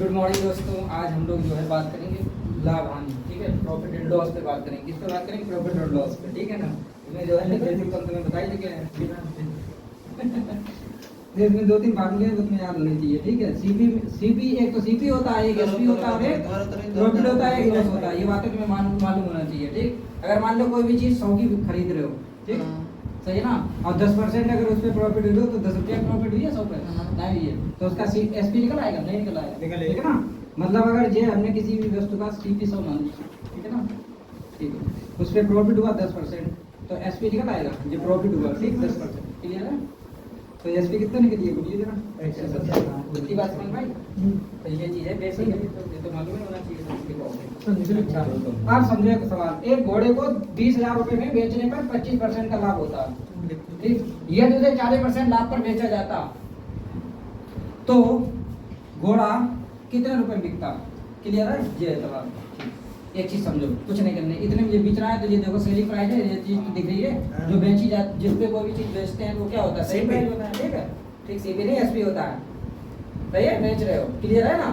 Good morning दोस्तों, आज हम लोग जो है बात करेंगे लाभ हानि, ठीक है। प्रॉफिट एंड लॉस पे बात करेंगे। किस पे बात करेंगे? प्रॉफिट और लॉस पे, ठीक है ना। इसमें जो है बेसिक तुम्हें बताई थी क्या इसमें दो तीन फार्मूले हैं, उसमें याद होनी चाहिए, ठीक है। सीपी एक तो सीपी होता है, एक एसपी होता है और एक प्रॉफिट होता है, एक लॉस होता है। ये बातें तुम्हें मालूम होना चाहिए, ठीक। अगर मान लो कोई भी चीज 100 की खरीद रहे हो, ठीक, सही है ना, और 10% अगर उस पर प्रॉफिट हो तो 10 रुपया प्रॉफिट हुई है 100 पे, नहीं हुई है, तो उसका एसपी निकल आएगा, नहीं निकल आएगा, ठीक है ना। मतलब अगर जे हमने किसी भी वस्तु का सीपी 100 मान लिया, ठीक है ना, ठीक है, उस पर प्रॉफिट हुआ 10%, तो एसपी निकल आएगा जो प्रॉफिट हुआ, ठीक, 10%, क्लियर है। तो एसपी कितना निकली है बोलिए जरा, इतनी बात समझ में आई। तो ये चीज है बेसिक है, तो मालूम होना चाहिए। आप समझो एक सवाल, एक घोड़े को 20,000 रुपए में बेचने पर 25% का लाभ होता है, ठीक। यदि उसे 40% लाभ पर बेचा जाता तो घोड़ा कितने रुपए में बिकता? क्लियर है, ये सवाल। एक चीज समझो, कुछ नहीं करने, इतने में ये बिक रहा है, तो ये देखो सेलिंग प्राइस है, ये चीज तो दिख रही है, जो बेची जाती, जिस पे कोई भी चीज बेचते हैं वो क्या होता है? सेलिंग प्राइस होता है, ठीक है, ठीक। सीपी नहीं एसपी होता है, सही है, बेच रहे हो, क्लियर है ना,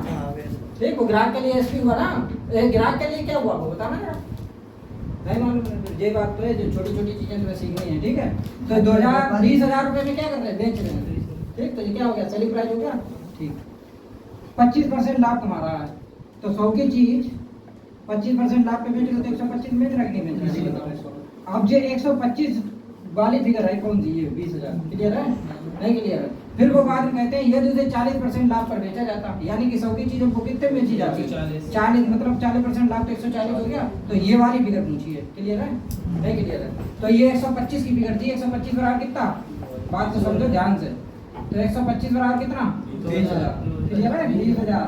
ठीक। वो ग्राहक के लिए एसपी हुआ ना, ग्राहक के लिए क्या हुआ वो बताना जरा, नहीं मालूम। ये बात तो है, जो छोटी छोटी चीजें तुम्हें सीखनी है, ठीक है। तो 20,000 रुपए में क्या कर रहे हैं? बेच रहे हैं, ठीक। तो ये क्या हो गया? सेलिंग प्राइस हो गया, ठीक। 25% लाभ तुम्हारा है, तो 100 की चीज 25% लाभ पे बेच रहे हो तो 125 में रखनी है। अब जो 125 वाली फिगर है कौन सी? ये 20,000, क्लियर है, नहीं क्लियर है। फिर वो बाद में कहते हैं यदि उसे 40% लाभ पर बेचा जाता, यानी कि 100 की चीज को कितने बेची जाती है? 40, मतलब 40% लाभ तो 140 हो गया, तो ये वाली फिगर पूछी है, क्लियर है, नहीं क्लियर है। तो ये 125 की फिगर थी, 125 बराबर कितना? बात तो समझो ध्यान से, तो 125 बराबर कितना? 20,000, क्लियर है, 20,000,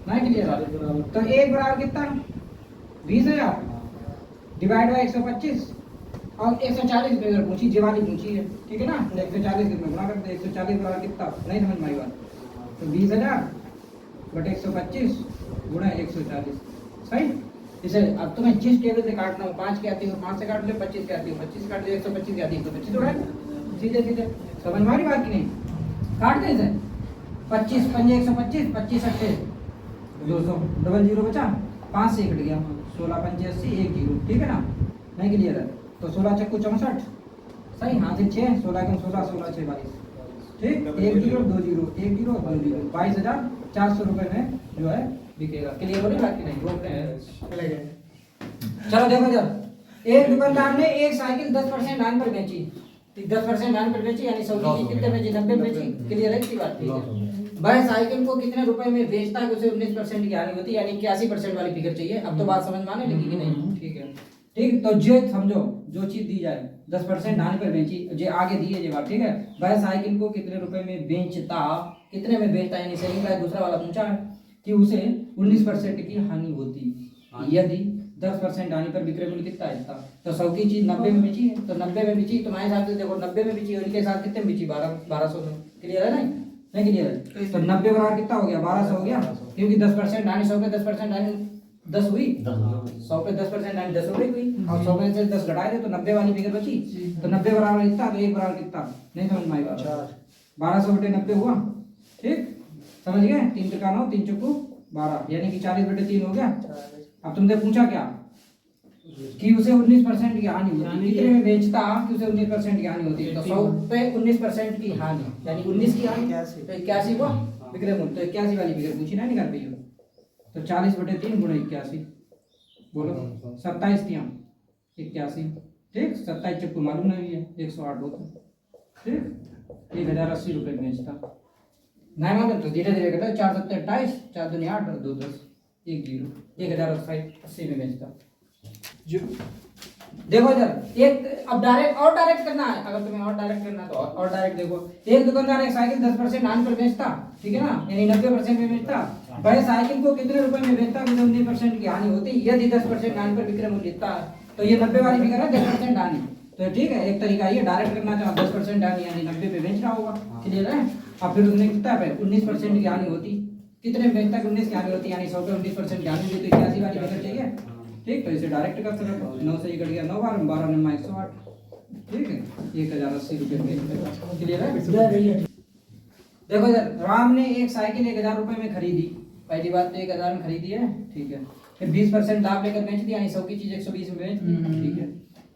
नहीं क्लियर है। तो एक बराबर कितना? 20,000 डिवाइड बाय 125 और 140 फिगर पूछी, जीवानी पूछी है, ठीक है ना। 140 कितना गुणा करते हैं, 140 बराबर कितना? नहीं समझ में आई बात, तो 20,000 बटे 125 गुणा 140, सही। इसे अब तुम्हें जिस टेबल से काटना हो, 5 के आती हो 5 से काट लो, 25 के आती हो 25 काट लो, 125 के आती है तो 25 उड़ा, सीधे सीधे समझ में आ रही बात की नहीं? काट दे इसे, 25 पंजे 125, 25 अट्ठे 200, डबल जीरो बचा, 5 से कट गया, 16 पंजे 80, 1 जीरो, ठीक है ना, नहीं क्लियर है। तो 16 चक्कू 64, सही, हाथ से 6, 16 कम 16, 16 6 22, ठीक। 1 जीरो 2 जीरो 1 जीरो 2 जीरो, 22,400 रुपए में जो है बिकेगा। क्लियर हो रही बात की नहीं? रोकते हैं, चलो देखो जब एक दुकानदार ने एक साइकिल 10% दाम पर बेची, 10% दाम पर बेची, यानी 100 की कितने बेची? 90 बेची, क्लियर है की बात? ठीक है। वह साइकिल को कितने रुपए में बेचता है? उसे 19% की हानि होती है, यानी 81% वाली फिगर चाहिए। अब तो बात समझ में आने लगी कि नहीं? ठीक है, ठीक। तो जो समझो, जो चीज दी जाए 10% हानि पर बेची, जो आगे दी है ये बात, ठीक है। वह साइकिल को कितने रुपए में बेचता, कितने में बेचता, यानी सेलिंग प्राइस दूसरा वाला पूछा है कि उसे 19% की हानि होती यदि 10% हानि पर विक्रय मूल्य कितना है? तो 100 की चीज 90 में बेची है, तो 90 में बेची, तुम्हारे हिसाब से देखो 90 में बेची, उनके साथ कितने में बेची? 1200 में, क्लियर है नहीं क्लियर है। तो 90 बराबर कितना हो गया? 1200 हो गया, क्योंकि 10% हानि, 100 पे 10% हानि 10 हुई, 100 पे 10% हानि 10 रुपए हुई, और 100 में से 10 घटाए थे तो 90 वाली फिगर बची। तो 90 बराबर कितना? तो 1 बराबर कितना? नहीं समझ में आई बात? 1200 बटे 90 हुआ, ठीक, समझ गए। 3 का 9, 3 चक्कू 12, यानी कि 40 बटे 3 हो गया। अब तुमने पूछा क्या कि उसे 19% की हानि होती, कितने में बेचता कि उसे 19% की हानि होती है? तो 100 पे 19% की हानि, यानी 19 की हानि, तो 81 हुआ विक्रय मूल्य, तो 81 वाली फिगर पूछी ना, निकाल पाई हो। तो 40 बटे 3 गुणा 81, बोलो 27 तिया 81, ठीक। 27 चक्कू मालूम नहीं है, 108 होता, ठीक। 1080 रुपए बेचता, नहीं मालूम तो धीरे धीरे करता, 4 7 28, 4 दूनी 8 और 2 10, 1 जीरो, 1080 में बेचता। देखो इधर एक, अब डायरेक्ट करना है, अगर तुम्हें और डायरेक्ट करना है तो और डायरेक्ट देखो। एक दुकानदार एक साइकिल 10% हानि पर बेचता, ठीक है ना, यानी 90% में बेचता। वह साइकिल को कितने रुपए में बेचता? 19% की हानि होती यदि 10% हानि पर विक्रय मूल्य लिखता है। तो ये 90 वाली फिगर है, 10% हानि, तो ठीक है, एक तरीका ये डायरेक्ट करना चाहो, 10% हानि यानी 90 पे बेच रहा होगा, क्लियर है। अब फिर उसने कितना पे 19% की हानि होती, कितने में बेचता? 19 की हानि होती, यानी 100 पे 19% की हानि होती, तो 81 वाली फिगर चाहिए, ठीक। तो इसे डायरेक्ट कर सकते हो, 9 से ही कट गया 9 बार, 12 9 108, ठीक है, 1080 रुपये में, क्लियर है। देखो इधर राम ने एक साइकिल 1000 रुपए में खरीदी, पहली बात तो 1000 में खरीदी है, ठीक है। फिर 20% दाम लेकर बेच दिया, यानी 100 की चीज 120 में बेच दी, ठीक है।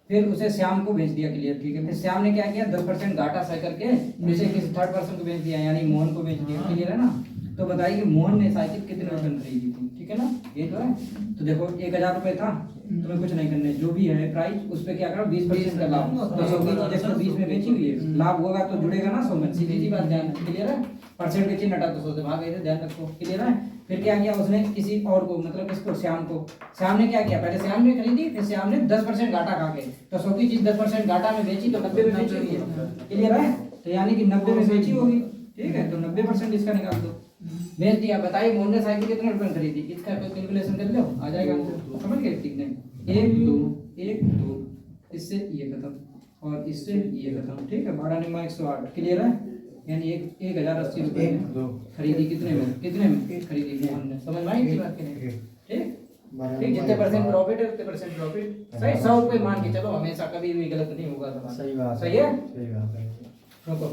फिर उसे श्याम को बेच दिया, क्लियर, ठीक है। फिर श्याम ने क्या किया, 10% घाटा सह करके उसे किसी थर्ड पर्सन को बेच दिया, यानी मोहन को बेच दिया, क्लियर है ना। तो बताइए कि मोहन ने साइकिल कितने रुपए में खरीदी थी, ठीक है ना, ये तो है। तो देखो 1000 रुपए था, तुम्हें कुछ नहीं करना है, जो भी है प्राइस उस पे क्या करो 20% का लाभ, तो 100 की चीज 120 में बेची हुई है, लाभ होगा तो जुड़ेगा ना 100 में, सीधी सी बात, ध्यान, क्लियर है। परसेंट के चिन्ह हटा तो 100 से भाग गए थे, ध्यान रखो, क्लियर है। फिर क्या किया उसने, किसी और को, मतलब किसको, श्याम को। श्याम ने क्या किया, पहले श्याम ने खरीदी, फिर श्याम ने 10% घाटा खा के, तो 100 की चीज 10% घाटा में बेची, तो 90 में बेची हुई है, क्लियर है। तो यानी कि 90 में बेची होगी, ठीक है। तो 90% इसका निकाल दो, बेच दिया। बताइए मोहन ने साइकिल कितने रुपए में खरीदी, इसका कैलकुलेशन कर लो, आ जाएगा आंसर, समझ गए, ठीक नहीं। 1 2 1 2, इससे ये खत्म और इससे ये खत्म, ठीक है। 12 निम्मा 108, क्लियर है। यानी 1080 रुपए खरीदी, कितने में खरीदी मोहन ने, समझ में आई इतनी बात की नहीं, ठीक ठीक। जितने परसेंट प्रॉफिट है उतने परसेंट प्रॉफिट, सही। 100 रुपए मान के चलो, हमेशा कभी भी गलत नहीं होगा, सही बात, सही है। सही बात है। रुको